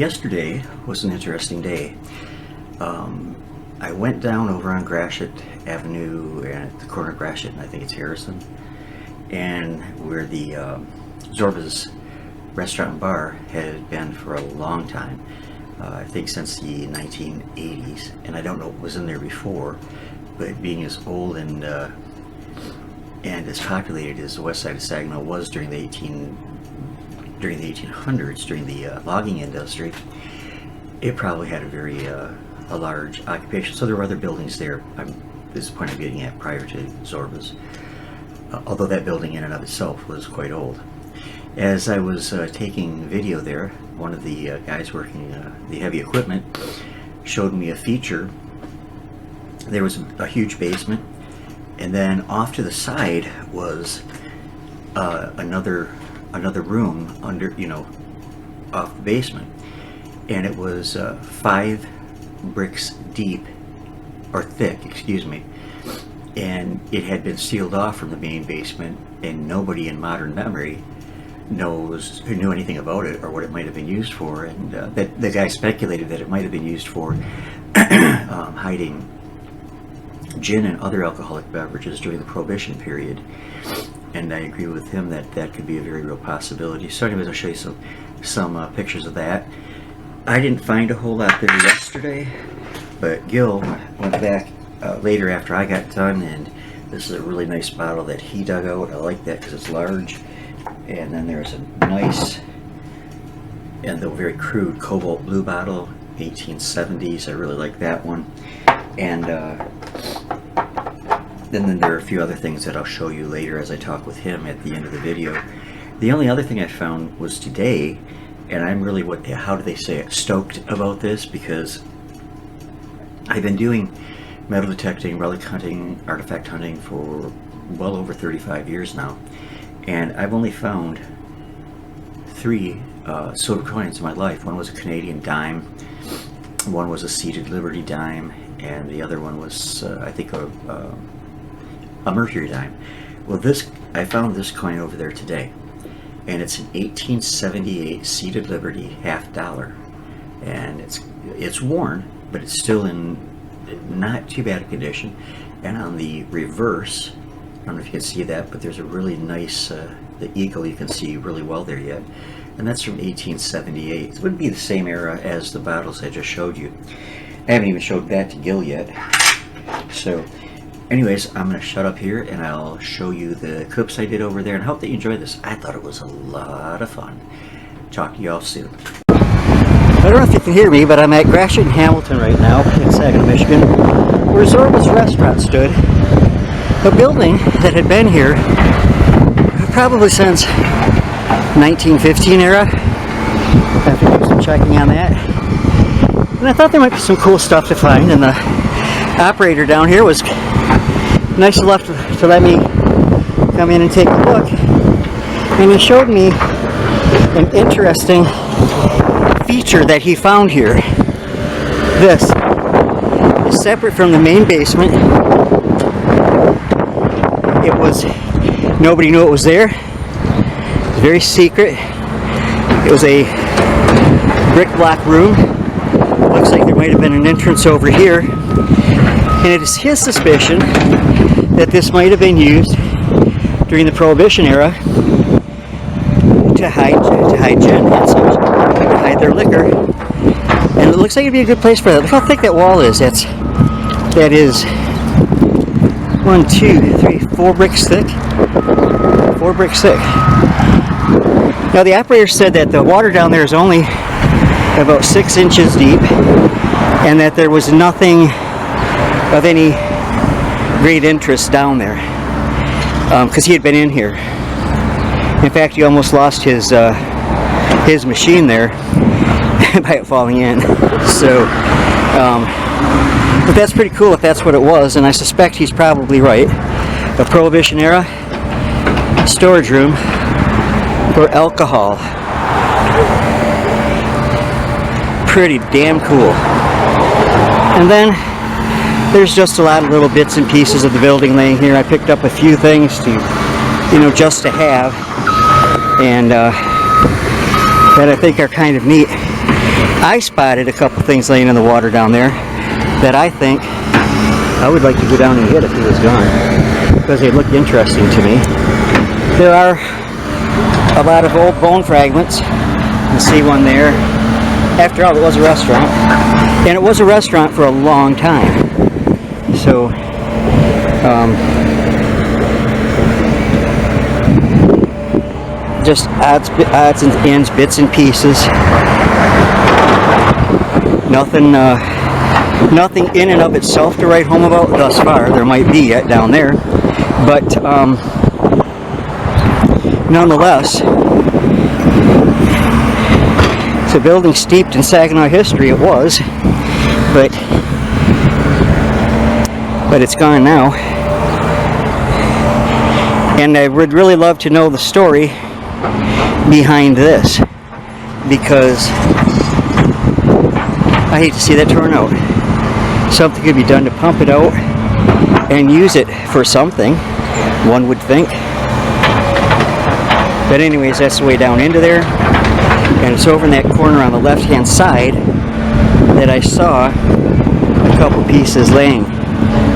Yesterday was an interesting day. I went down over on Gratiot Avenue at the corner of Gratiot and I think it's Harrison, and where the Zorba'S restaurant and bar had been for a long time. I think since the 1980s, and I don't know what was in there before, but being as old and as populated as the west side of Saginaw was during the 1800s, during the logging industry, it probably had a very a large occupation. So there were other buildings there. This is the point I'm getting at, prior to Zorba'S, although that building in and of itself was quite old. As I was taking video there, one of the guys working the heavy equipment showed me a feature. There was a huge basement, and then off to the side was another room under, off the basement, and it was 5 bricks deep, or thick, excuse me, and it had been sealed off from the main basement, and nobody in modern memory knew anything about it or what it might have been used for. And the guy speculated that it might have been used for hiding gin and other alcoholic beverages during the prohibition period, and I agree with him that that could be a very real possibility. So anyways, I'll show you some pictures of that. I didn't find a whole lot there yesterday, but Gil went back later after I got done, and this is a really nice bottle that he dug out. I like that because it's large. And then there's a nice, and though very crude, cobalt blue bottle, 1870s. I really like that one. And then there are a few other things that I'll show you later as I talk with him at the end of the video. The only other thing I found was today, and I'm really, how do they say it, stoked about this, because I've been doing metal detecting, relic hunting, artifact hunting for well over 35 years now. And I've only found 3 silver coins in my life. One was a Canadian dime, one was a seated Liberty dime, and the other one was, I think, a Mercury dime. Well, I found this coin over there today, and it's an 1878 seated Liberty $50, and it's worn, but it's still in not too bad a condition. And on the reverse, I don't know if you can see that, but there's a really nice, the eagle you can see really well there yet. And that's from 1878. It wouldn't be the same era as the bottles I just showed you. I haven't even showed that to Gil yet. So, anyways, I'm going to shut up here and I'll show you the clips I did over there, and I hope that you enjoy this. I thought it was a lot of fun. Talk to you all soon. I don't know if you can hear me, but I'm at Gratiot and Hamilton right now in Saginaw, Michigan, where Zorba'S restaurant stood. A building that had been here probably since 1915 era. I have to do some checking on that. And I thought there might be some cool stuff to find, and the operator down here was nice enough to let me come in and take a look. And he showed me an interesting feature that he found here. This is separate from the main basement. It was, nobody knew it was there. It was very secret. It was a brick block room. Looks like there might have been an entrance over here. And it is his suspicion that this might have been used during the Prohibition era to hide gin and such, to hide their liquor. And it looks like it'd be a good place for that. Look how thick that wall is. That is 1, 2, 3, 4 bricks thick. 4 bricks thick. Now the operator said that the water down there is only about 6 inches deep, and that there was nothing of any great interest down there, because he had been in here. In fact, he almost lost his machine there by it falling in. So, but that's pretty cool if that's what it was, and I suspect he's probably right. A Prohibition era storage room for alcohol. Pretty damn cool. And then there's just a lot of little bits and pieces of the building laying here. I picked up a few things to, just to have, and that I think are kind of neat. I spotted a couple things laying in the water down there that I think I would like to go down and get if he was gone, because they look interesting to me. There are a lot of old bone fragments. You see one there. After all, it was a restaurant, and it was a restaurant for a long time. So, just odds and ends, bits and pieces. Nothing in and of itself to write home about thus far. There might be yet down there, but nonetheless, it's a building steeped in Saginaw history. It was, but it's gone now. And I would really love to know the story behind this, because I hate to see that torn out. Something could be done to pump it out and use it for something, one would think. But anyways, that's the way down into there, and it's over in that corner on the left hand side that I saw a couple pieces laying.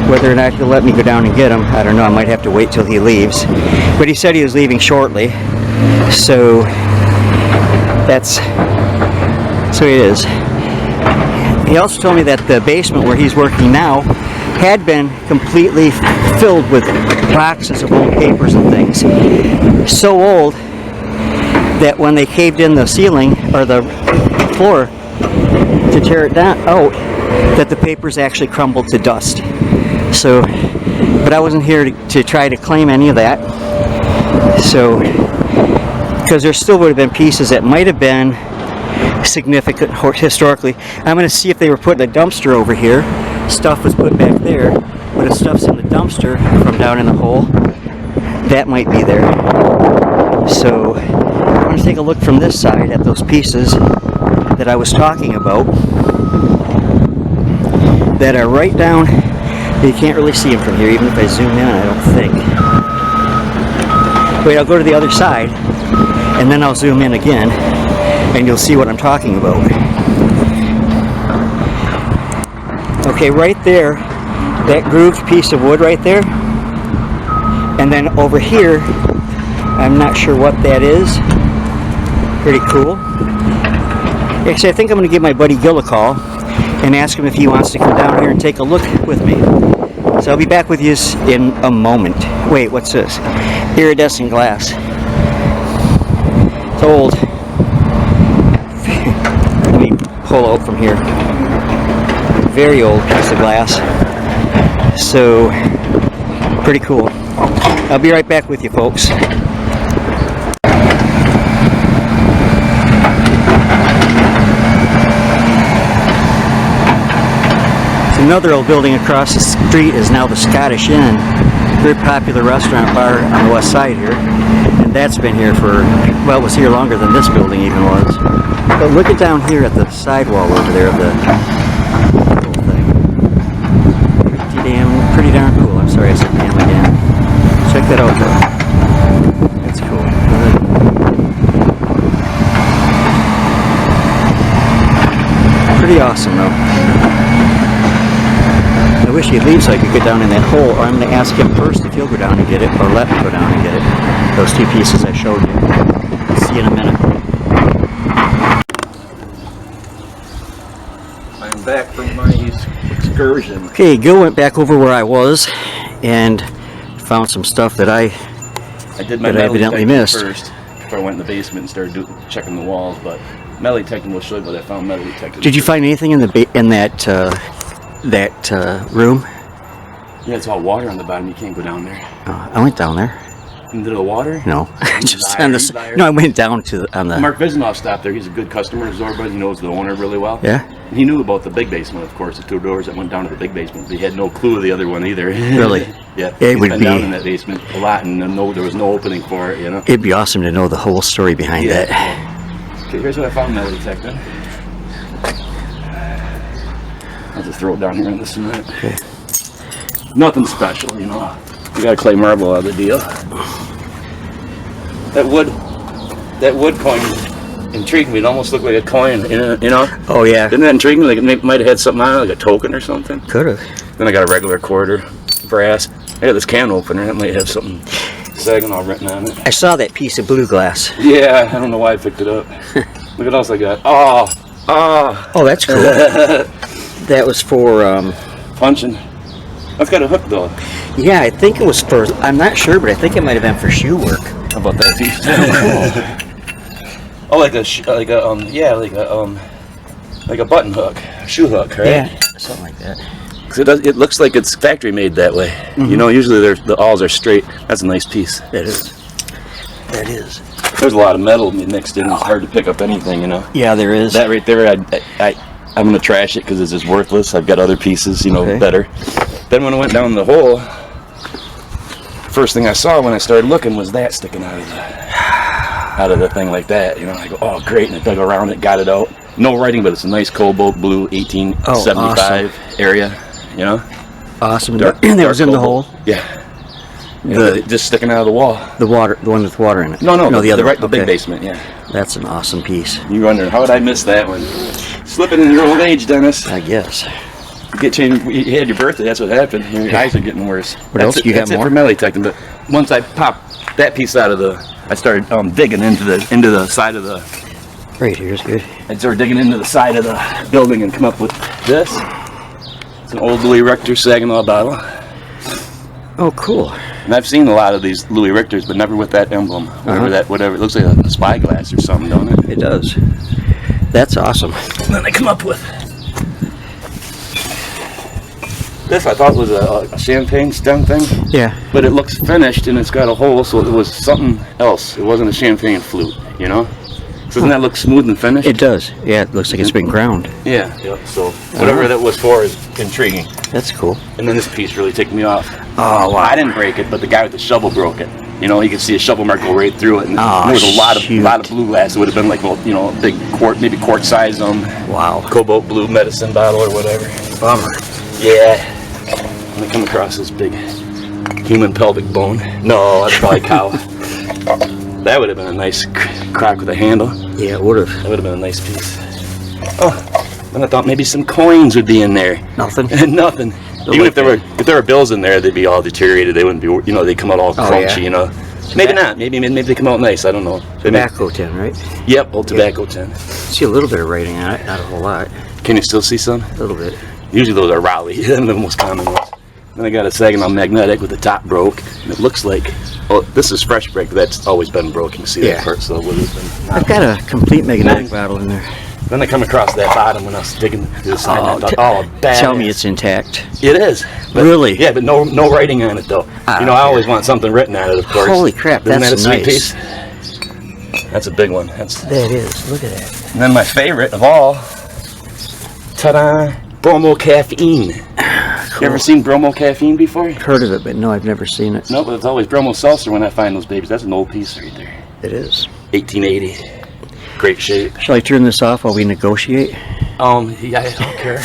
Whether or not he'll let me go down and get them, I don't know. I might have to wait till he leaves, but he said he was leaving shortly, so it is. He also told me that the basement where he's working now had been completely filled with boxes of old papers and things. So old that when they caved in the ceiling or the floor to tear it down out, that the papers actually crumbled to dust. So, but I wasn't here to try to claim any of that. So, because there still would have been pieces that might have been significant historically. I'm going to see if they were putting a dumpster over here. Stuff was put back there, but if stuff's in the dumpster from down in the hole, that might be there. So I'm going to take a look from this side at those pieces that I was talking about that are right down. You can't really see them from here, even if I zoom in, I don't think. Wait, I'll go to the other side, and then I'll zoom in again, and you'll see what I'm talking about. Okay, right there, that grooved piece of wood right there, and then over here, I'm not sure what that is. Pretty cool. Actually, I think I'm going to give my buddy Gil a call and ask him if he wants to come down here and take a look with me. So I'll be back with you in a moment. Wait, what's this? Iridescent glass. It's old. Let me pull out from here. Very old piece of glass. So, pretty cool. I'll be right back with you, folks. Another old building across the street is now the Scottish Inn, very popular restaurant bar on the west side here, and that's been here for, well, it was here longer than this building even was. But look at down here at the sidewall over there of the whole thing. Pretty darn cool. I'm sorry I said damn again. Check that out though. That's cool. Pretty awesome though. I wish he'd leave so I could get down in that hole, or I'm going to ask him first if he'll go down and get it, or let me go down and get it. Those two pieces I showed you. See you in a minute. I'm back from my excursion. Okay, Gil went back over where I was and found some stuff that I did my evidently missed. First, before I went in the basement and started checking the walls, but metal detecting will show you what I found metal detecting. Did you find anything in the that room? Yeah, it's all water on the bottom. You can't go down there. I went down there. Into the water? No, just on the. No, I went down to on the. Mark Vizinoff stopped there. He's a good customer of Zorba'S. He knows the owner really well. Yeah. And he knew about the big basement, of course, the two doors that went down to the big basement. But he had no clue of the other one either. Really? Yeah. It would been be down in that basement a lot, and there was no opening for it. You know. It'd be awesome to know the whole story behind that. Yeah. Okay, here's what I found metal detecting. I'll just throw it down here in the cement. Okay. Nothing special, you know. You got a clay marble out of the deal. That wood coin intrigued me. It almost looked like a coin, you know? Oh yeah. Didn't that intrigue me? Like it might have had something on it, like a token or something. Could have. Then I got a regular quarter, brass. I got this can opener. That might have something Saginaw written on it. I saw that piece of blue glass. Yeah, I don't know why I picked it up. Look what else I got. Oh, that's cool. That was for Punching. That's got a hook though. yeah, I think it was for, I'm not sure, but I think it might have been for shoe work. How about that piece? Oh, like a button hook, shoe hook, right? Yeah, something like that. 'Cause it looks like it's factory made that way. You know, usually the awls are straight. That's a nice piece. That is. That is. There's a lot of metal mixed in. It's hard to pick up anything, you know. Yeah, there is. That right there, I'm gonna trash it because it's just worthless. I've got other pieces, you know, Okay. better. Then when I went down the hole, first thing I saw when I started looking was that sticking out of the thing like that. You know, I go, oh great, and I dug around it, got it out. No writing, but it's a nice cobalt blue 1875 area. You know, Awesome. Dark- And that dark was in the cobalt. hole. Yeah. Just sticking out of the wall. The water, the one with water in it. No, the other, right, the big okay. basement. Yeah. That's an awesome piece. You wondering how did I miss that one? Slipping in your old age, Dennis. I guess. You had your birthday. That's what happened. Your eyes are getting worse. What else? You got that's more? it for melee detecting. But once I popped that piece out of I started digging into the side of the. Right here's good. I started digging into the side of the building and come up with this. It's an old Louis Richter Saginaw bottle. Oh, cool. And I've seen a lot of these Louis Richters, but never with that emblem. Whatever. It looks like a spyglass or something, don't it? It does. That's awesome. And then I come up with this. I thought was a champagne stem thing, Yeah. but it looks finished and it's got a hole, so it was something else. It wasn't a champagne flute, you know? So doesn't that look smooth and finished? It does. Yeah, it looks like it's been ground. Yeah. So whatever that was for is intriguing. That's cool. And then this piece really ticked me off. Oh, wow. I didn't break it, but the guy with the shovel broke it. You know, you can see a shovel mark go right through it, and Oh, there was a lot shoot. of blue glass. It would have been like, well, you know, a big quart, maybe quart size Wow. cobalt blue medicine bottle or whatever. Bummer. Yeah. And I come across this big human pelvic bone. No, that's probably cow. That would have been a nice crock with a handle. Yeah, it would have. That would have been a nice piece. Oh, then I thought maybe some coins would be in there. Nothing. Nothing. Even like if there were bills in there, they'd be all deteriorated. They wouldn't be, you know, they'd come out all crunchy, yeah. you know. Maybe not. Maybe they come out nice. I don't know. Tobacco tin, right? Yep, old tobacco tin. See a little bit of writing on it, not a whole lot. Can you still see some? A little bit. Usually those are Raleigh, the most common ones. Then I got a Saginaw magnetic with the top broke, and it looks like, oh, this is fresh break. That's always been broken. You see that part, so it would have been. I've got a complete magnetic bottle in there. Then I come across that bottom when I was digging through the side. and I thought, oh, bad. Tell me it's intact. It is. But, Really? Yeah, but no writing on it though. You know, I always want something written on it, of course. Holy crap, Isn't that's that a sweet nice. piece? That's a big one. That is. Look at that. And then my favorite of all, ta-da, bromo caffeine. You ever seen bromo caffeine before? Heard of it, but no, I've never seen it. No, but it's always bromo seltzer when I find those babies. That's an old piece right there. It is. 1880. Great shape. Shall I turn this off while we negotiate? Yeah, I don't care.